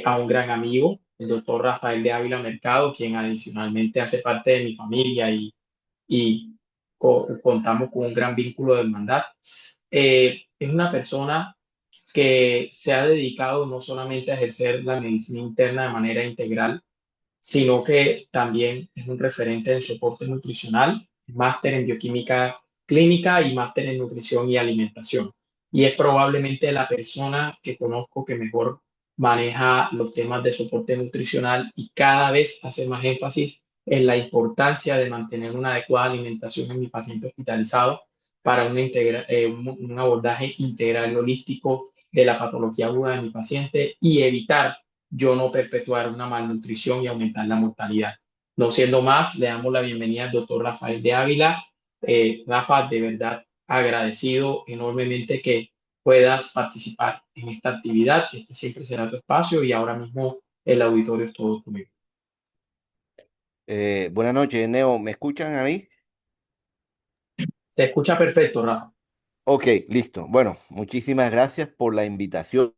a un gran amigo, el doctor Rafael de Ávila Mercado, quien adicionalmente hace parte de mi familia y contamos con un gran vínculo de hermandad. Es una persona que se ha dedicado no solamente a ejercer la medicina interna de manera integral, sino que también es un referente en soporte nutricional, máster en bioquímica clínica y máster en nutrición y alimentación. Y es probablemente la persona que conozco que mejor maneja los temas de soporte nutricional y cada vez hace más énfasis en la importancia de mantener una adecuada alimentación en mi paciente hospitalizado para un abordaje integral y holístico de la patología aguda de mi paciente y evitar yo no perpetuar una malnutrición y aumentar la mortalidad. No siendo más, le damos la bienvenida al doctor Rafael de Ávila. Rafa, de verdad agradecido enormemente que puedas participar en esta actividad. Este siempre será tu espacio y ahora mismo el auditorio es todo tuyo. Buenas noches, Neo. ¿Me escuchan ahí? Se escucha perfecto, Rafa. Ok, listo. Bueno, muchísimas gracias por la invitación.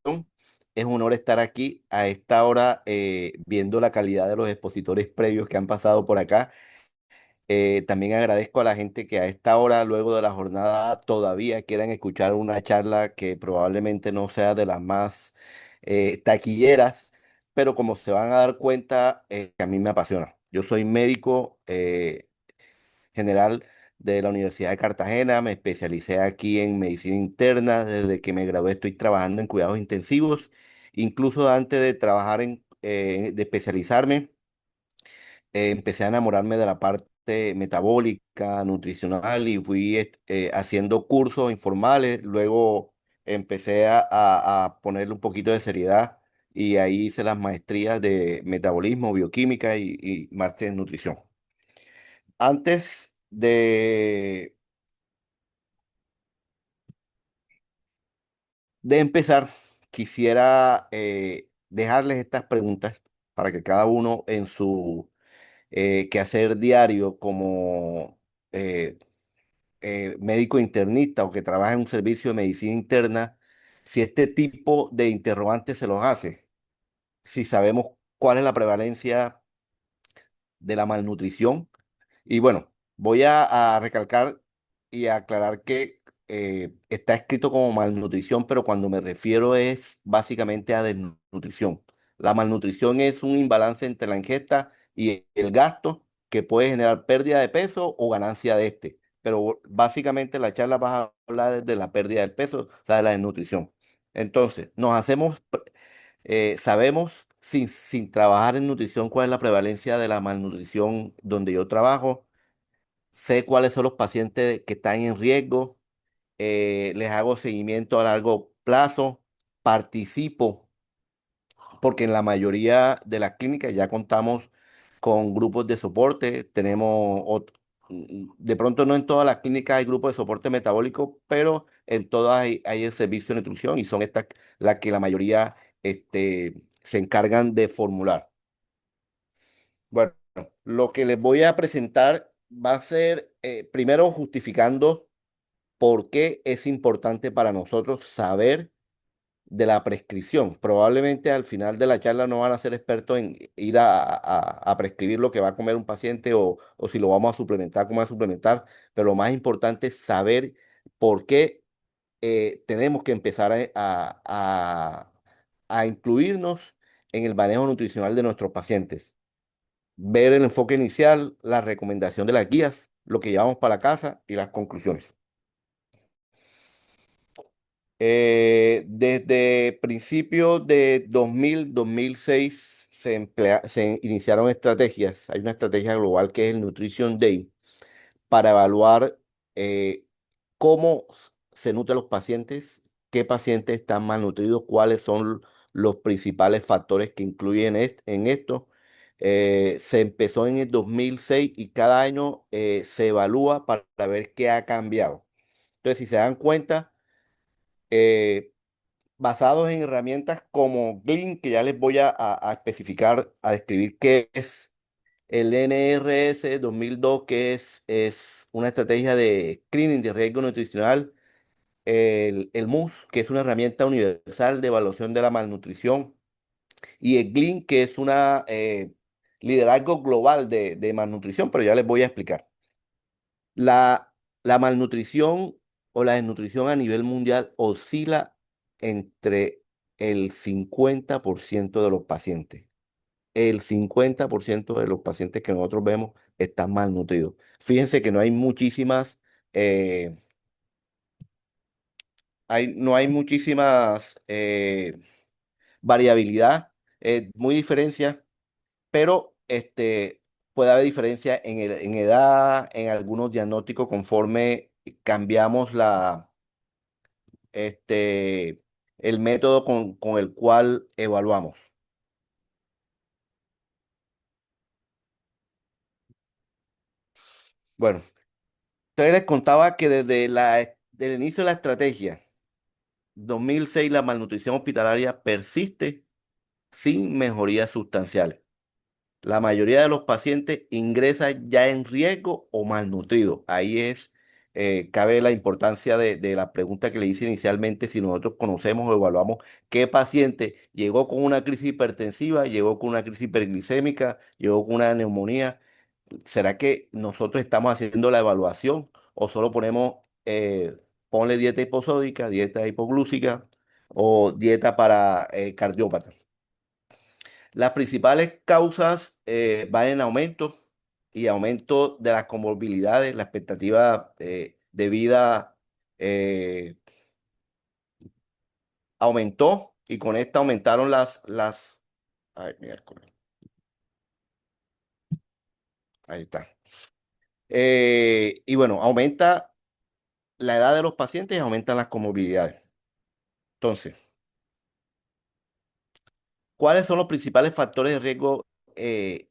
Es un honor estar aquí a esta hora viendo la calidad de los expositores previos que han pasado por acá. También agradezco a la gente que a esta hora, luego de la jornada, todavía quieran escuchar una charla que probablemente no sea de las más taquilleras, pero como se van a dar cuenta, que a mí me apasiona. Yo soy médico. General de la Universidad de Cartagena, me especialicé aquí en medicina interna, desde que me gradué estoy trabajando en cuidados intensivos, incluso antes de trabajar de especializarme, empecé a enamorarme de la parte metabólica, nutricional y fui haciendo cursos informales, luego empecé a ponerle un poquito de seriedad y ahí hice las maestrías de metabolismo, bioquímica y máster en nutrición. Antes de empezar, quisiera dejarles estas preguntas para que cada uno en su quehacer diario como eh, médico internista o que trabaja en un servicio de medicina interna, si este tipo de interrogantes se los hace, si sabemos cuál es la prevalencia de la malnutrición. Y bueno, voy a recalcar y a aclarar que está escrito como malnutrición, pero cuando me refiero es básicamente a desnutrición. La malnutrición es un imbalance entre la ingesta y el gasto que puede generar pérdida de peso o ganancia de este. Pero básicamente la charla va a hablar de la pérdida del peso, o sea, de la desnutrición. Entonces, sabemos sin trabajar en nutrición cuál es la prevalencia de la malnutrición donde yo trabajo. Sé cuáles son los pacientes que están en riesgo. Les hago seguimiento a largo plazo. Participo porque en la mayoría de las clínicas ya contamos con grupos de soporte. De pronto no en todas las clínicas hay grupos de soporte metabólico, pero en todas hay el servicio de nutrición y son estas las que la mayoría se encargan de formular. Bueno, lo que les voy a presentar va a ser primero justificando por qué es importante para nosotros saber de la prescripción. Probablemente al final de la charla no van a ser expertos en ir a prescribir lo que va a comer un paciente o si lo vamos a suplementar, cómo va a suplementar, pero lo más importante es saber por qué tenemos que empezar a incluirnos en el manejo nutricional de nuestros pacientes. Ver el enfoque inicial, la recomendación de las guías, lo que llevamos para la casa y las conclusiones. Desde principios de 2006 se iniciaron estrategias. Hay una estrategia global que es el Nutrition Day para evaluar eh, cómo se nutren los pacientes, qué pacientes están malnutridos, cuáles son los principales factores que incluyen en esto. Se empezó en el 2006 y cada año se evalúa para ver qué ha cambiado. Entonces, si se dan cuenta, eh, basados en herramientas como Glean, que ya les voy a especificar, a describir qué es el NRS 2002, que es una estrategia de screening de riesgo nutricional, el MUS, que es una herramienta universal de evaluación de la malnutrición, y el GLIN, que es una liderazgo global de malnutrición, pero ya les voy a explicar. La, la malnutrición o la desnutrición a nivel mundial oscila entre el 50% de los pacientes. El 50% de los pacientes que nosotros vemos están malnutridos. Fíjense que no hay muchísimas, eh, no hay muchísimas variabilidad, muy diferencia, pero puede haber diferencia en edad, en algunos diagnósticos conforme cambiamos este, el método con el cual evaluamos. Bueno, entonces les contaba que desde el inicio de la estrategia, 2006, la malnutrición hospitalaria persiste sin mejorías sustanciales. La mayoría de los pacientes ingresan ya en riesgo o malnutridos. Ahí cabe la importancia de la pregunta que le hice inicialmente, si nosotros conocemos o evaluamos qué paciente llegó con una crisis hipertensiva, llegó con una crisis hiperglicémica, llegó con una neumonía. ¿Será que nosotros estamos haciendo la evaluación o solo ponemos, ponle dieta hiposódica, dieta hipoglúcica o dieta para cardiópatas? Las principales causas van en aumento y aumento de las comorbilidades, la expectativa de vida eh, aumentó y con esta aumentaron ay, miércoles, ahí está. Y bueno, aumenta la edad de los pacientes y aumentan las comorbilidades. Entonces, ¿cuáles son los principales factores de riesgo eh,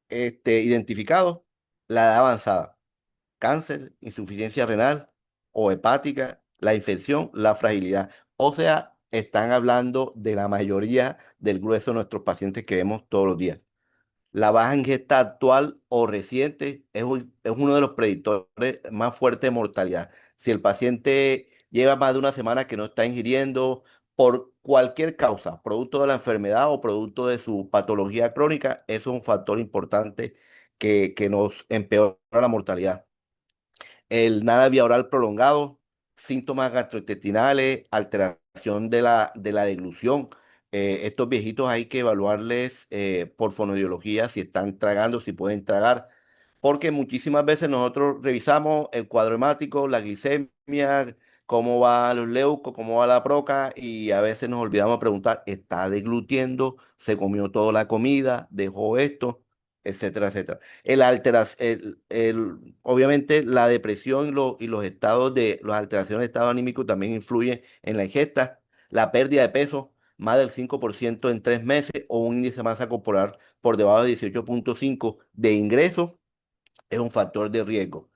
identificados? La edad avanzada, cáncer, insuficiencia renal o hepática, la infección, la fragilidad. O sea, están hablando de la mayoría del grueso de nuestros pacientes que vemos todos los días. La baja ingesta actual o reciente es uno de los predictores más fuertes de mortalidad. Si el paciente lleva más de una semana que no está ingiriendo por cualquier causa, producto de la enfermedad o producto de su patología crónica, eso es un factor importante que nos empeora la mortalidad. El nada vía oral prolongado, síntomas gastrointestinales, alteración de la deglución. Estos viejitos hay que evaluarles por fonoaudiología si están tragando, si pueden tragar, porque muchísimas veces nosotros revisamos el cuadro hemático, la glicemia, cómo va los leucos, cómo va la proca, y a veces nos olvidamos de preguntar, ¿está deglutiendo? ¿Se comió toda la comida? ¿Dejó esto? Etcétera, etcétera. Obviamente la depresión y los estados las alteraciones de estado anímico también influyen en la ingesta, la pérdida de peso, más del 5% en 3 meses o un índice de masa corporal por debajo de 18,5 de ingreso es un factor de riesgo.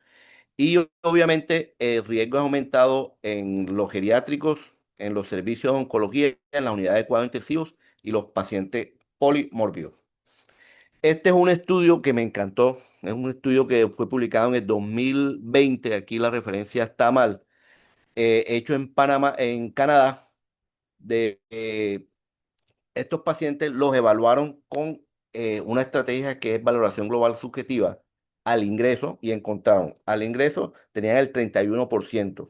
Y obviamente el riesgo es aumentado en los geriátricos, en los servicios de oncología, en las unidades de cuidados intensivos y los pacientes polimórbidos. Este es un estudio que me encantó. Es un estudio que fue publicado en el 2020. Aquí la referencia está mal. Hecho en Panamá, en Canadá. Estos pacientes los evaluaron con una estrategia que es valoración global subjetiva al ingreso y encontraron al ingreso tenían el 31%.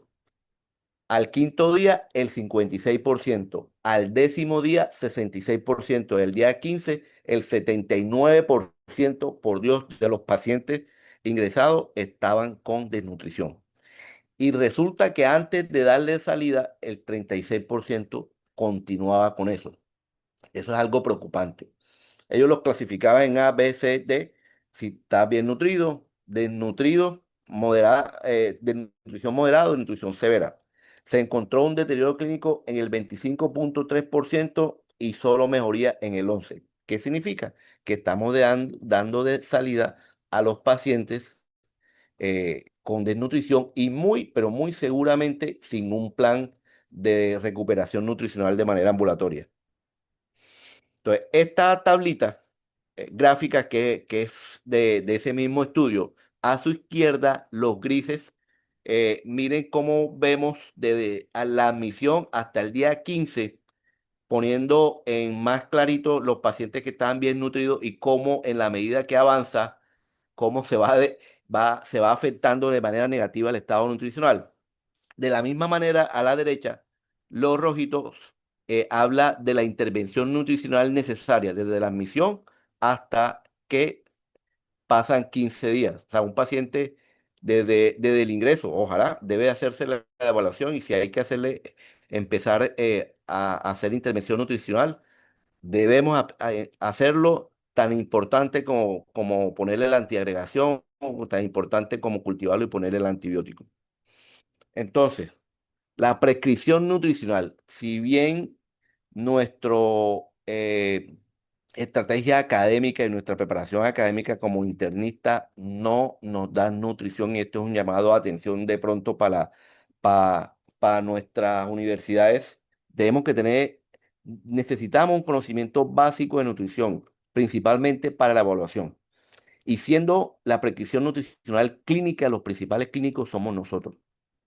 Al quinto día, el 56%. Al décimo día, 66%. El día 15, el 79%, por Dios, de los pacientes ingresados estaban con desnutrición. Y resulta que antes de darle salida, el 36% continuaba con eso. Eso es algo preocupante. Ellos los clasificaban en A, B, C, D. Si está bien nutrido, desnutrido, moderada, de nutrición moderada o nutrición severa. Se encontró un deterioro clínico en el 25,3% y solo mejoría en el 11%. ¿Qué significa? Que estamos dando de salida a los pacientes con desnutrición y muy, pero muy seguramente sin un plan de recuperación nutricional de manera ambulatoria. Entonces, esta tablita gráfica que es de ese mismo estudio, a su izquierda, los grises, miren cómo vemos desde a la admisión hasta el día 15 poniendo en más clarito los pacientes que están bien nutridos y cómo en la medida que avanza, cómo se va afectando de manera negativa el estado nutricional. De la misma manera, a la derecha, los rojitos habla de la intervención nutricional necesaria desde la admisión hasta que pasan 15 días. O sea, un paciente desde el ingreso, ojalá, debe hacerse la evaluación y si hay que hacerle, empezar a hacer intervención nutricional, debemos hacerlo tan importante como ponerle la antiagregación, o tan importante como cultivarlo y ponerle el antibiótico. Entonces, la prescripción nutricional, si bien nuestro estrategia académica y nuestra preparación académica como internista no nos da nutrición, y esto es un llamado de atención de pronto para nuestras universidades, tenemos que necesitamos un conocimiento básico de nutrición, principalmente para la evaluación. Y siendo la prescripción nutricional clínica, los principales clínicos somos nosotros.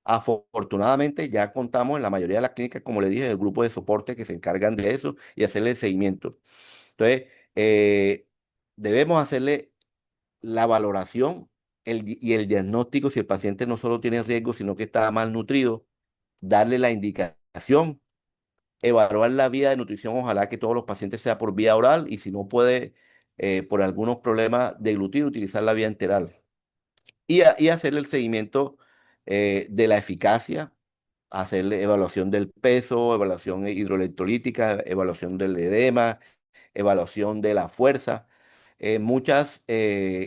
Afortunadamente ya contamos en la mayoría de las clínicas, como le dije, el grupo de soporte que se encargan de eso y hacerle el seguimiento. Entonces, debemos hacerle la valoración y el diagnóstico si el paciente no solo tiene riesgo, sino que está malnutrido, darle la indicación, evaluar la vía de nutrición, ojalá que todos los pacientes sea por vía oral y si no puede, por algunos problemas de glutido, utilizar la vía enteral. Y hacerle el seguimiento de la eficacia, hacerle evaluación del peso, evaluación hidroelectrolítica, evaluación del edema, evaluación de la fuerza. Muchas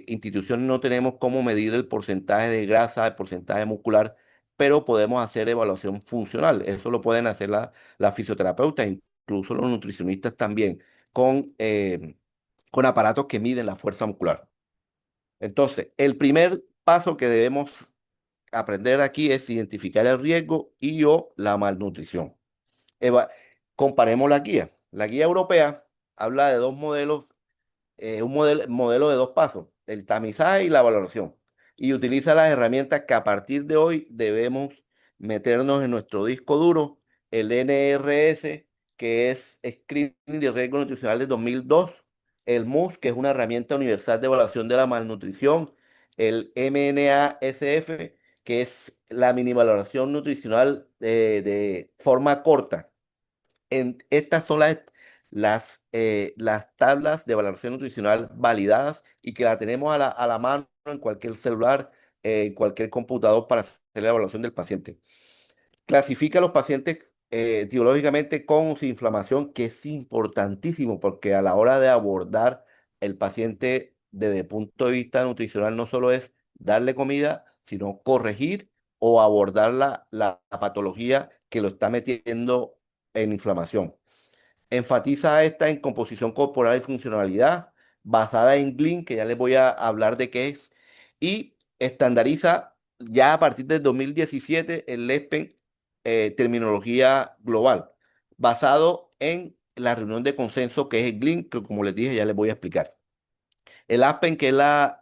instituciones no tenemos cómo medir el porcentaje de grasa, el porcentaje muscular, pero podemos hacer evaluación funcional. Eso lo pueden hacer la fisioterapeuta, incluso los nutricionistas también, con aparatos que miden la fuerza muscular. Entonces, el primer paso que debemos aprender aquí es identificar el riesgo y o la malnutrición. Eva- Comparemos la guía. La guía europea habla de dos modelos, un modelo de dos pasos, el tamizaje y la valoración. Y utiliza las herramientas que a partir de hoy debemos meternos en nuestro disco duro, el NRS, que es Screening de Riesgo Nutricional de 2002, el MUS, que es una herramienta universal de evaluación de la malnutrición, el MNASF, que es la mini valoración nutricional de forma corta. Estas son las tablas de valoración nutricional validadas y que la tenemos a la mano en cualquier celular, en cualquier computador para hacer la evaluación del paciente. Clasifica a los pacientes etiológicamente con o sin inflamación, que es importantísimo porque a la hora de abordar el paciente desde el punto de vista nutricional no solo es darle comida, sino corregir o abordar la patología que lo está metiendo en inflamación. Enfatiza esta en composición corporal y funcionalidad, basada en Glean, que ya les voy a hablar de qué es, y estandariza ya a partir del 2017 el LESPEN, terminología global, basado en la reunión de consenso que es el Glean, que como les dije ya les voy a explicar. El ASPEN, que es la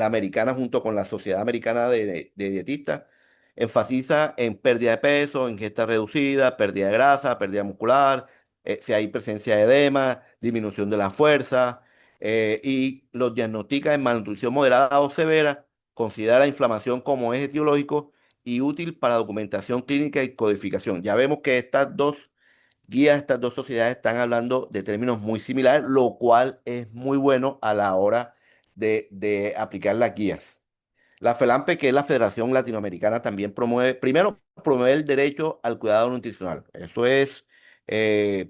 americana junto con la Sociedad Americana de Dietistas, enfatiza en pérdida de peso, ingesta reducida, pérdida de grasa, pérdida muscular, si hay presencia de edema, disminución de la fuerza, y los diagnostica en malnutrición moderada o severa, considera la inflamación como eje etiológico y útil para documentación clínica y codificación. Ya vemos que estas dos guías, estas dos sociedades están hablando de términos muy similares, lo cual es muy bueno a la hora de aplicar las guías. La FELAMPE, que es la Federación Latinoamericana, también promueve, primero, promueve el derecho al cuidado nutricional. Eso es,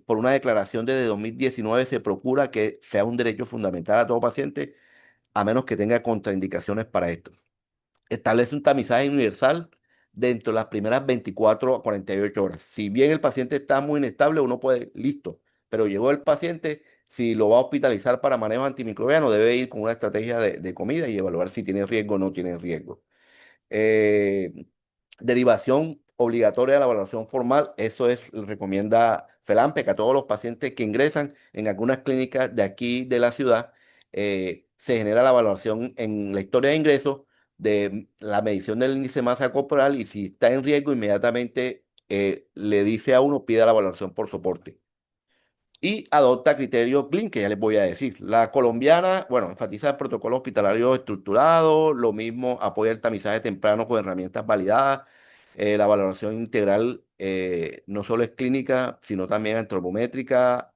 por una declaración desde 2019, se procura que sea un derecho fundamental a todo paciente, a menos que tenga contraindicaciones para esto. Establece un tamizaje universal dentro de las primeras 24 a 48 horas. Si bien el paciente está muy inestable, uno puede, listo, pero llegó el paciente, si lo va a hospitalizar para manejo antimicrobiano, debe ir con una estrategia de comida y evaluar si tiene riesgo o no tiene riesgo. Eh, Derivación obligatoria de la evaluación formal, eso es, recomienda FELAMPE, que a todos los pacientes que ingresan en algunas clínicas de aquí de la ciudad, se genera la evaluación en la historia de ingreso de la medición del índice de masa corporal y si está en riesgo, inmediatamente le dice a uno, pida la evaluación por soporte. y adopta criterios Clean, que ya les voy a decir. La colombiana, bueno, enfatiza el protocolo hospitalario estructurado, lo mismo apoya el tamizaje temprano con herramientas validadas, la valoración integral no solo es clínica, sino también antropométrica,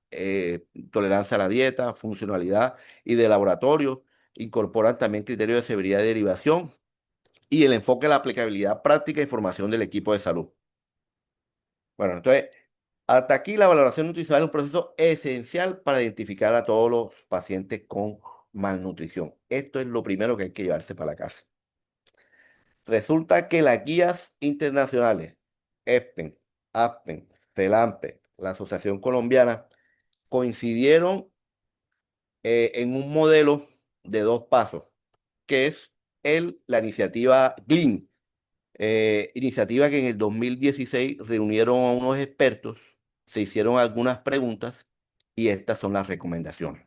tolerancia a la dieta, funcionalidad y de laboratorio. Incorporan también criterios de severidad y derivación y el enfoque en la aplicabilidad práctica e información del equipo de salud. Bueno, entonces, hasta aquí la valoración nutricional es un proceso esencial para identificar a todos los pacientes con malnutrición. Esto es lo primero que hay que llevarse para la casa. Resulta que las guías internacionales, ESPEN, ASPEN, CELAMPE, la Asociación Colombiana, coincidieron en un modelo de dos pasos, que es la iniciativa GLEAN, iniciativa que en el 2016 reunieron a unos expertos, se hicieron algunas preguntas y estas son las recomendaciones.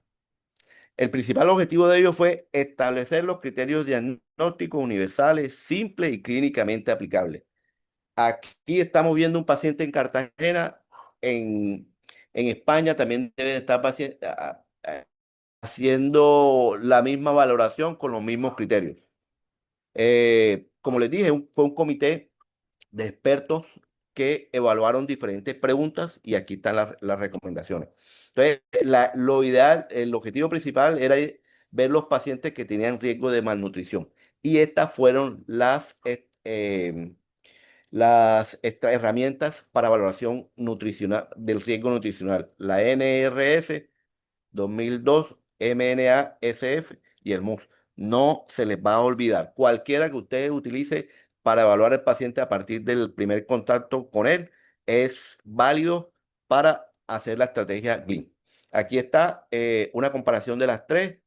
El principal objetivo de ellos fue establecer los criterios diagnósticos universales, simples y clínicamente aplicables. Aquí estamos viendo un paciente en Cartagena, en España también deben estar haciendo la misma valoración con los mismos criterios. Como les dije, fue un comité de expertos que evaluaron diferentes preguntas y aquí están las recomendaciones. Entonces, lo ideal, el objetivo principal era ver los pacientes que tenían riesgo de malnutrición. Y estas fueron herramientas para valoración nutricional del riesgo nutricional. La NRS 2002, MNASF y el MUS. No se les va a olvidar. Cualquiera que usted utilice para evaluar al paciente a partir del primer contacto con él es válido para hacer la estrategia GLEAN. Aquí está una comparación de las tres.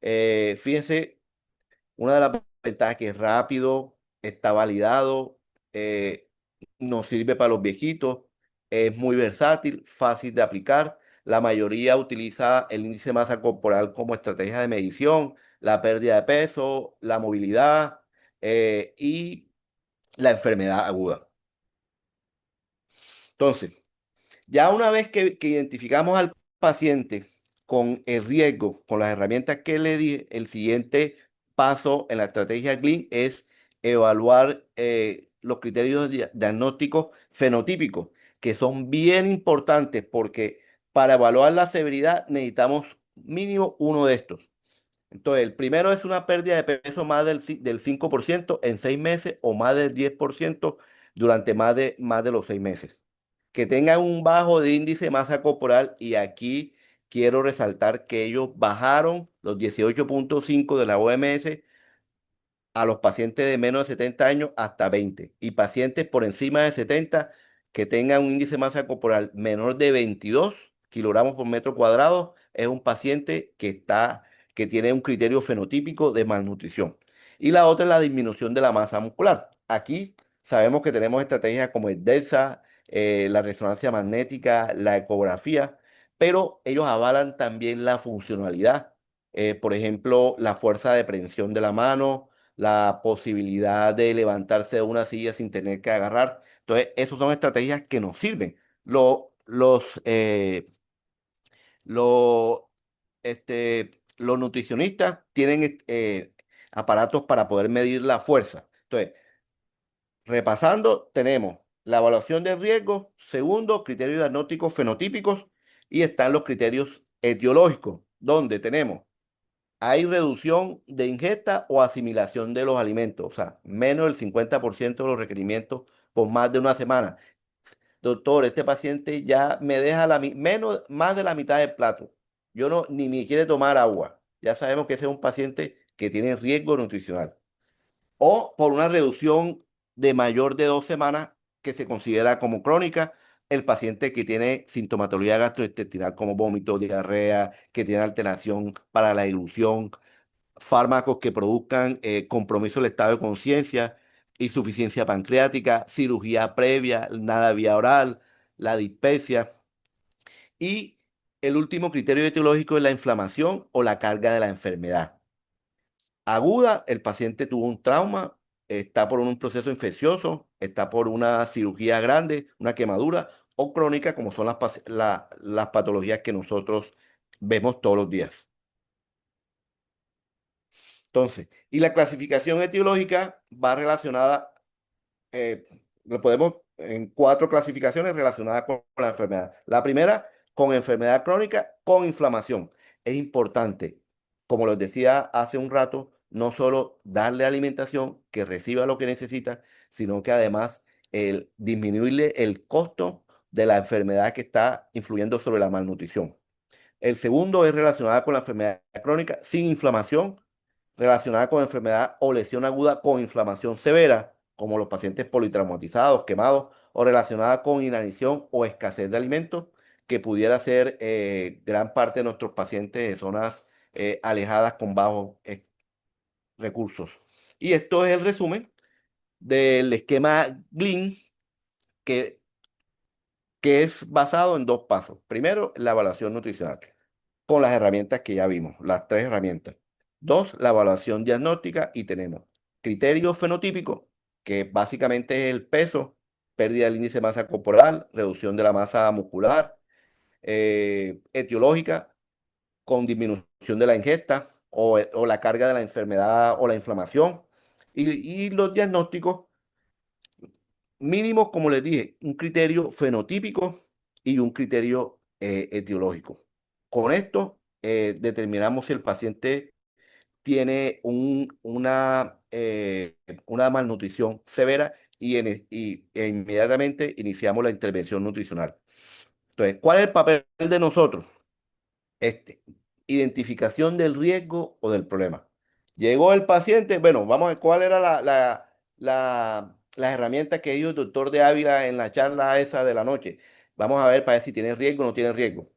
Fíjense, una de las ventajas que es rápido, está validado, eh, nos sirve para los viejitos, es muy versátil, fácil de aplicar. La mayoría utiliza el índice de masa corporal como estrategia de medición, la pérdida de peso, la movilidad y la enfermedad aguda. Entonces, ya una vez que identificamos al paciente con el riesgo, con las herramientas que le di, el siguiente paso en la estrategia GLEAN es evaluar los criterios diagnósticos fenotípicos, que son bien importantes porque para evaluar la severidad necesitamos mínimo uno de estos. Entonces, el primero es una pérdida de peso más del 5% en 6 meses o más del 10% durante más de los 6 meses. Que tengan un bajo de índice de masa corporal y aquí quiero resaltar que ellos bajaron los 18,5 de la OMS a los pacientes de menos de 70 años hasta 20 y pacientes por encima de 70 que tengan un índice de masa corporal menor de 22 kilogramos por metro cuadrado es un paciente que tiene un criterio fenotípico de malnutrición. Y la otra es la disminución de la masa muscular. Aquí sabemos que tenemos estrategias como el DEXA, la resonancia magnética, la ecografía, pero ellos avalan también la funcionalidad. Por ejemplo, la fuerza de prensión de la mano, la posibilidad de levantarse de una silla sin tener que agarrar. Entonces, esas son estrategias que nos sirven. Lo- los nutricionistas tienen aparatos para poder medir la fuerza. Entonces, repasando, tenemos la evaluación de riesgo, segundo, criterios diagnósticos fenotípicos y están los criterios etiológicos, donde tenemos hay reducción de ingesta o asimilación de los alimentos, o sea, menos del 50% de los requerimientos por más de una semana. Doctor, este paciente ya me deja más de la mitad del plato. Yo no, ni me quiere tomar agua. Ya sabemos que ese es un paciente que tiene riesgo nutricional. O por una reducción de mayor de 2 semanas que se considera como crónica, el paciente que tiene sintomatología gastrointestinal como vómito, diarrea, que tiene alteración para la dilución, fármacos que produzcan compromiso del estado de conciencia, insuficiencia pancreática, cirugía previa, nada vía oral, la dispepsia. Y el último criterio etiológico es la inflamación o la carga de la enfermedad. Aguda, el paciente tuvo un trauma, está por un proceso infeccioso, está por una cirugía grande, una quemadura o crónica, como son las patologías que nosotros vemos todos los días. Entonces, y la clasificación etiológica va relacionada, eh, lo podemos en cuatro clasificaciones relacionadas con la enfermedad. La primera, con enfermedad crónica, con inflamación. Es importante, como les decía hace un rato, no solo darle alimentación, que reciba lo que necesita, sino que además el disminuirle el costo de la enfermedad que está influyendo sobre la malnutrición. El segundo es relacionada con la enfermedad crónica sin inflamación, relacionada con enfermedad o lesión aguda con inflamación severa, como los pacientes politraumatizados, quemados, o relacionada con inanición o escasez de alimentos, que pudiera ser gran parte de nuestros pacientes de zonas alejadas con bajos recursos. Y esto es el resumen del esquema GLIN, que, que es basado en dos pasos. Primero, la evaluación nutricional con las herramientas que ya vimos, las tres herramientas. Dos, la evaluación diagnóstica y tenemos criterios fenotípicos, que básicamente es el peso, pérdida del índice de masa corporal, reducción de la masa muscular, etiológica, con disminución de la ingesta o la carga de la enfermedad o la inflamación. Y los diagnósticos mínimos, como les dije, un criterio fenotípico y un criterio etiológico. Con esto determinamos si el paciente tiene una malnutrición severa e inmediatamente iniciamos la intervención nutricional. Entonces, ¿cuál es el papel de nosotros? Este, identificación del riesgo o del problema. Llegó el paciente, bueno, vamos a ver cuál era la herramienta que dio el doctor de Ávila en la charla esa de la noche. Vamos a ver para ver si tiene riesgo o no tiene riesgo.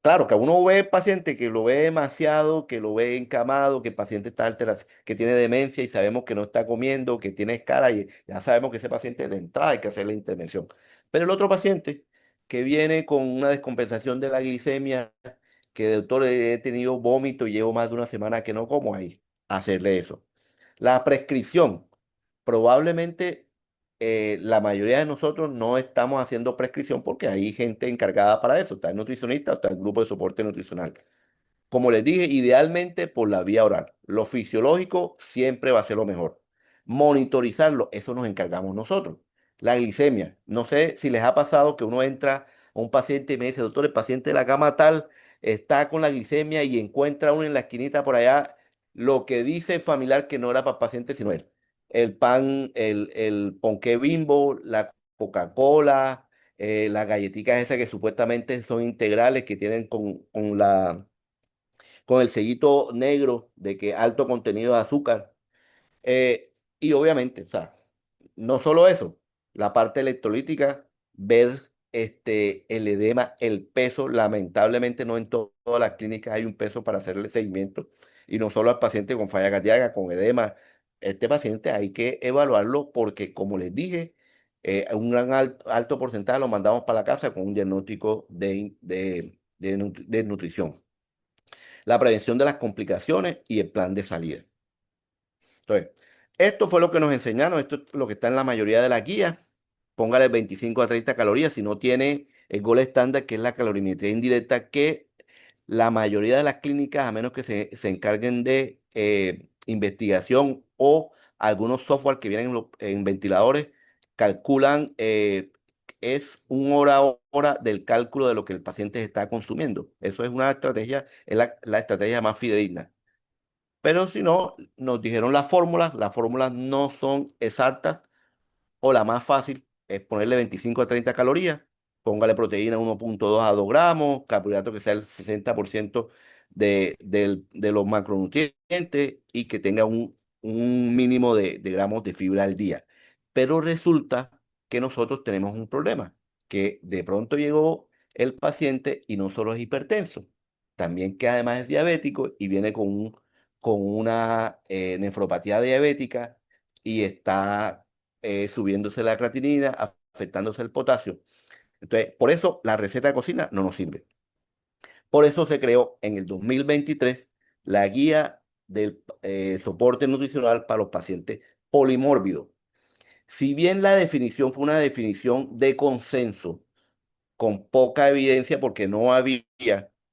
Claro, que uno ve paciente que lo ve demasiado, que lo ve encamado, que el paciente está alterado, que tiene demencia y sabemos que no está comiendo, que tiene escala y ya sabemos que ese paciente de entrada hay que hacer la intervención. Pero el otro paciente que viene con una descompensación de la glicemia, que doctor he tenido vómito y llevo más de una semana que no como ahí, hacerle eso. La prescripción. Probablemente la mayoría de nosotros no estamos haciendo prescripción porque hay gente encargada para eso. Está el nutricionista o está el grupo de soporte nutricional. Como les dije, idealmente por la vía oral. Lo fisiológico siempre va a ser lo mejor. Monitorizarlo, eso nos encargamos nosotros. La glicemia. No sé si les ha pasado que uno entra a un paciente y me dice, doctor, el paciente de la cama tal está con la glicemia y encuentra uno en la esquinita por allá lo que dice el familiar que no era para el paciente, sino él. El pan, el ponqué Bimbo, la Coca-Cola, las galletitas esas que supuestamente son integrales, que tienen con el sellito negro de que alto contenido de azúcar. Y obviamente, o sea, no solo eso, la parte electrolítica, ver el edema, el peso, lamentablemente no en todas las clínicas hay un peso para hacerle seguimiento, y no solo al paciente con falla cardíaca, con edema. Este paciente hay que evaluarlo porque, como les dije, un gran alto porcentaje lo mandamos para la casa con un diagnóstico de nutrición, la prevención de las complicaciones y el plan de salida. Entonces, esto fue lo que nos enseñaron, esto es lo que está en la mayoría de las guías. Póngale 25 a 30 calorías, si no tiene el gol estándar, que es la calorimetría indirecta, que la mayoría de las clínicas, a menos que se encarguen de investigación o algunos software que vienen en ventiladores, calculan, es un hora a hora del cálculo de lo que el paciente está consumiendo. Eso es una estrategia, es la estrategia más fidedigna. Pero si no, nos dijeron las fórmulas no son exactas o la más fácil es ponerle 25 a 30 calorías, póngale proteína 1,2 a 2 gramos, carbohidrato que sea el 60% de los macronutrientes y que tenga un mínimo de gramos de fibra al día. Pero resulta que nosotros tenemos un problema, que de pronto llegó el paciente y no solo es hipertenso, también que además es diabético y viene con una nefropatía diabética y está subiéndose la creatinina, afectándose el potasio. Entonces, por eso la receta de cocina no nos sirve. Por eso se creó en el 2023 la guía del soporte nutricional para los pacientes polimórbidos. Si bien la definición fue una definición de consenso, con poca evidencia porque no había,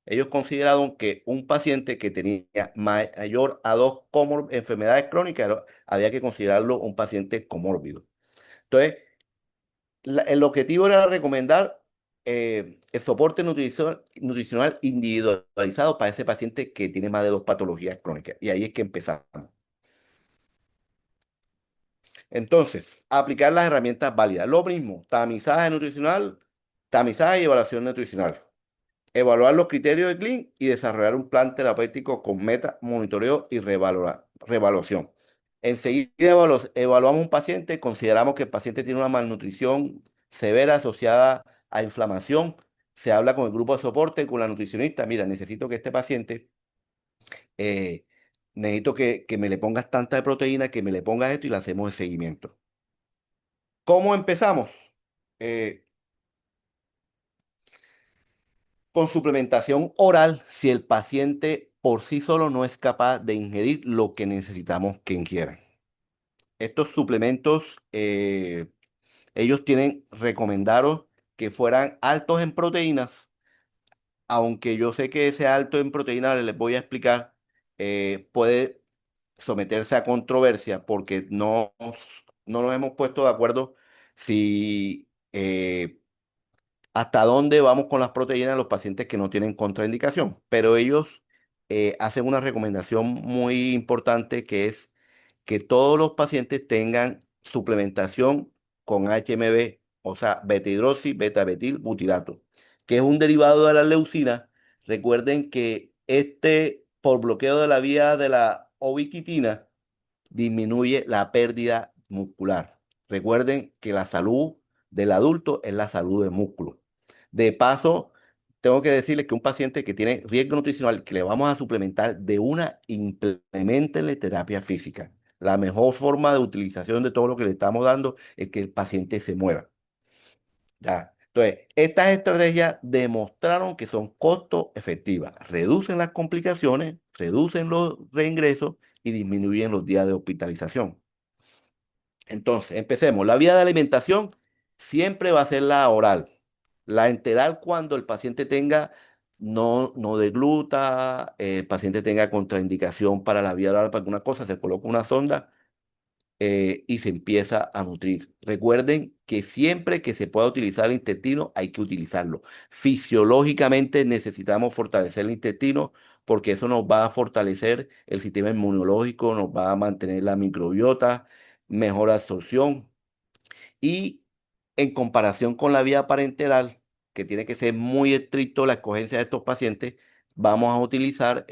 ellos consideraron que un paciente que tenía mayor a dos enfermedades crónicas había que considerarlo un paciente comórbido. Entonces, el objetivo era recomendar el soporte nutricional individualizado para ese paciente que tiene más de dos patologías crónicas. Y ahí es que empezamos. Entonces, aplicar las herramientas válidas. Lo mismo, tamizaje nutricional, tamizaje y evaluación nutricional. Evaluar los criterios de CLIN y desarrollar un plan terapéutico con meta, monitoreo y revaluación. Enseguida evaluamos un paciente, consideramos que el paciente tiene una malnutrición severa asociada a inflamación. Se habla con el grupo de soporte, con la nutricionista. Mira, necesito que este paciente, eh, necesito que me le pongas tanta de proteína, que me le pongas esto y le hacemos el seguimiento. ¿Cómo empezamos? Eh, con suplementación oral si el paciente por sí solo no es capaz de ingerir lo que necesitamos que ingiera. Estos suplementos, ellos tienen recomendados que fueran altos en proteínas, aunque yo sé que ese alto en proteínas, les voy a explicar, puede someterse a controversia porque no nos hemos puesto de acuerdo si hasta dónde vamos con las proteínas en los pacientes que no tienen contraindicación. Pero ellos hacen una recomendación muy importante que es que todos los pacientes tengan suplementación con HMB, o sea, beta-hidroxi, beta-betil, butirato, que es un derivado de la leucina. Recuerden que este, por bloqueo de la vía de la ubiquitina, disminuye la pérdida muscular. Recuerden que la salud del adulto es la salud del músculo. De paso, tengo que decirles que un paciente que tiene riesgo nutricional, que le vamos a suplementar de una, implementenle terapia física. La mejor forma de utilización de todo lo que le estamos dando es que el paciente se mueva. ¿Ya? Entonces, estas estrategias demostraron que son costo efectivas, reducen las complicaciones, reducen los reingresos y disminuyen los días de hospitalización. Entonces, empecemos. La vía de alimentación siempre va a ser la oral. La enteral cuando el paciente tenga no degluta, el paciente tenga contraindicación para la vía oral para alguna cosa, se coloca una sonda y se empieza a nutrir. Recuerden que siempre que se pueda utilizar el intestino hay que utilizarlo. Fisiológicamente necesitamos fortalecer el intestino porque eso nos va a fortalecer el sistema inmunológico, nos va a mantener la microbiota, mejor absorción y en comparación con la vía parenteral, que tiene que ser muy estricto la escogencia de estos pacientes, vamos a utilizar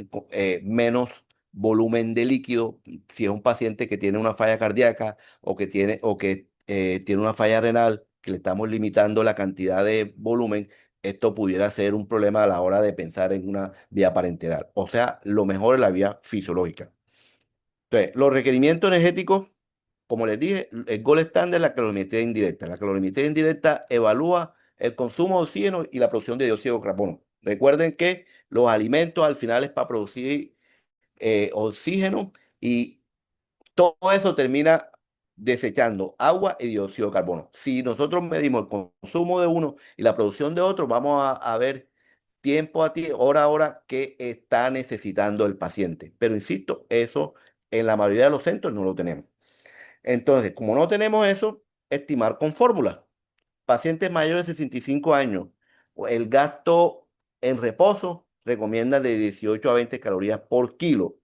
menos volumen de líquido. Si es un paciente que tiene una falla cardíaca o que tiene una falla renal, que le estamos limitando la cantidad de volumen, esto pudiera ser un problema a la hora de pensar en una vía parenteral. O sea, lo mejor es la vía fisiológica. Entonces, los requerimientos energéticos, como les dije, el gol estándar es la calorimetría indirecta. La calorimetría indirecta evalúa el consumo de oxígeno y la producción de dióxido de carbono. Recuerden que los alimentos al final es para producir oxígeno y todo eso termina desechando agua y dióxido de carbono. Si nosotros medimos el consumo de uno y la producción de otro, vamos a ver tiempo a ti, hora a hora, que está necesitando el paciente. Pero insisto, eso en la mayoría de los centros no lo tenemos. Entonces, como no tenemos eso, estimar con fórmula. Pacientes mayores de 65 años, el gasto en reposo recomienda de 18 a 20 calorías por kilo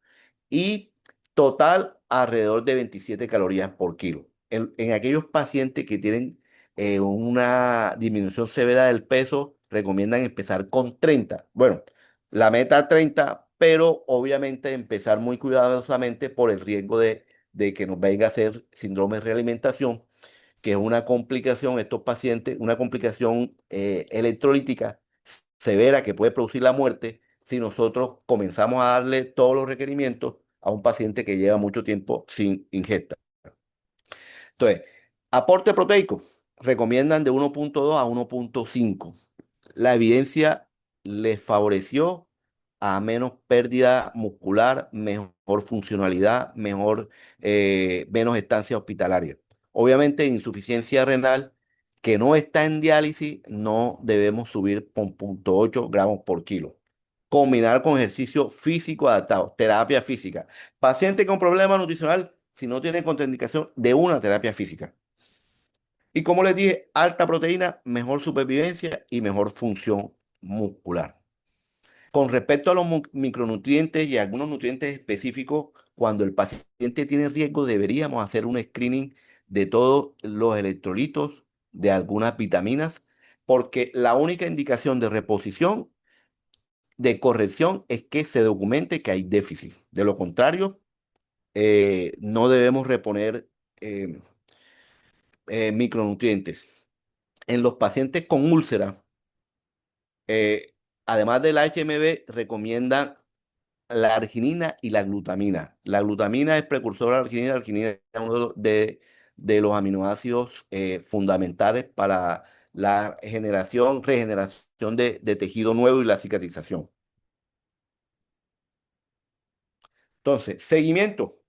y total alrededor de 27 calorías por kilo. En aquellos pacientes que tienen una disminución severa del peso, recomiendan empezar con 30. Bueno, la meta 30, pero obviamente empezar muy cuidadosamente por el riesgo de que nos venga a hacer síndrome de realimentación, que es una complicación, estos pacientes, una complicación electrolítica severa que puede producir la muerte si nosotros comenzamos a darle todos los requerimientos a un paciente que lleva mucho tiempo sin ingesta. Entonces, aporte proteico, recomiendan de 1,2 a 1,5. La evidencia les favoreció a menos pérdida muscular, mejor funcionalidad, menos estancia hospitalaria. Obviamente, insuficiencia renal que no está en diálisis, no debemos subir por 0,8 gramos por kilo. Combinar con ejercicio físico adaptado, terapia física. Paciente con problema nutricional, si no tiene contraindicación, de una terapia física. Y como les dije, alta proteína, mejor supervivencia y mejor función muscular. Con respecto a los micronutrientes y algunos nutrientes específicos, cuando el paciente tiene riesgo, deberíamos hacer un screening de todos los electrolitos, de algunas vitaminas, porque la única indicación de reposición, de corrección, es que se documente que hay déficit. De lo contrario, no debemos reponer eh, micronutrientes. En los pacientes con úlcera, eh, además del HMB, recomiendan la arginina y la glutamina. La glutamina es precursora de la arginina es uno de los aminoácidos fundamentales para la regeneración de tejido nuevo y la cicatrización. Entonces, seguimiento.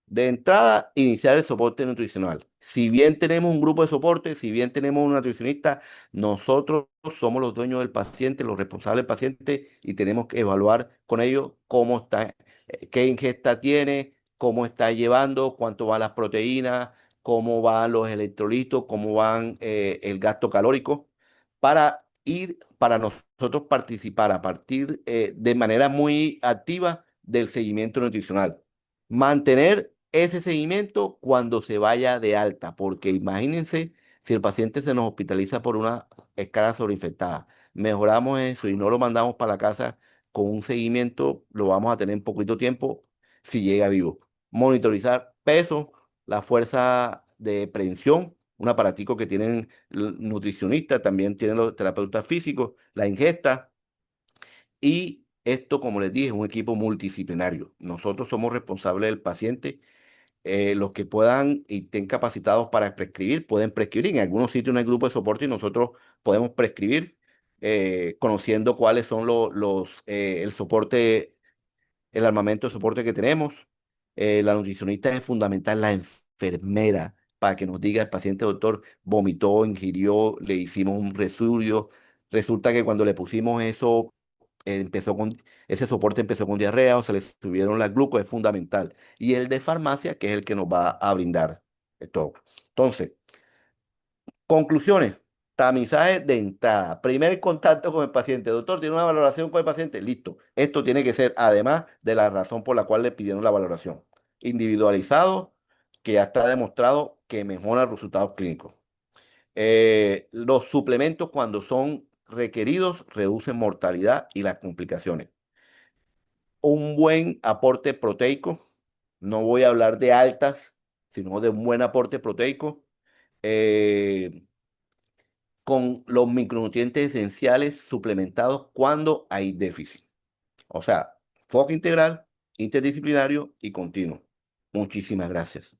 De entrada, iniciar el soporte nutricional. Si bien tenemos un grupo de soporte, si bien tenemos un nutricionista, nosotros somos los dueños del paciente, los responsables del paciente y tenemos que evaluar con ellos cómo está, qué ingesta tiene, cómo está llevando, cuánto van las proteínas, cómo van los electrolitos, cómo van el gasto calórico, para nosotros participar a partir de manera muy activa del seguimiento nutricional. Mantener ese seguimiento cuando se vaya de alta, porque imagínense si el paciente se nos hospitaliza por una escala sobreinfectada. Mejoramos eso y no lo mandamos para la casa con un seguimiento, lo vamos a tener en poquito tiempo si llega vivo. Monitorizar peso, la fuerza de prehensión, un aparatico que tienen nutricionistas, también tienen los terapeutas físicos, la ingesta y esto, como les dije, es un equipo multidisciplinario. Nosotros somos responsables del paciente. Los que puedan y estén capacitados para prescribir, pueden prescribir. En algunos sitios no hay grupo de soporte y nosotros podemos prescribir, conociendo cuáles son el soporte, el armamento de soporte que tenemos. La nutricionista es fundamental, la enfermera, para que nos diga el paciente, doctor, vomitó, ingirió, le hicimos un resurio. Resulta que cuando le pusimos eso ese soporte empezó con diarrea o se le subieron las glucos, es fundamental. Y el de farmacia, que es el que nos va a brindar todo. Entonces, conclusiones. Tamizaje de entrada. Primer contacto con el paciente. Doctor, ¿tiene una valoración con el paciente? Listo. Esto tiene que ser además de la razón por la cual le pidieron la valoración. Individualizado, que ya está demostrado que mejora los resultados clínicos. Los suplementos cuando son requeridos reducen mortalidad y las complicaciones. Un buen aporte proteico. No voy a hablar de altas, sino de un buen aporte proteico eh, con los micronutrientes esenciales suplementados cuando hay déficit. O sea, foco integral, interdisciplinario y continuo. Muchísimas gracias.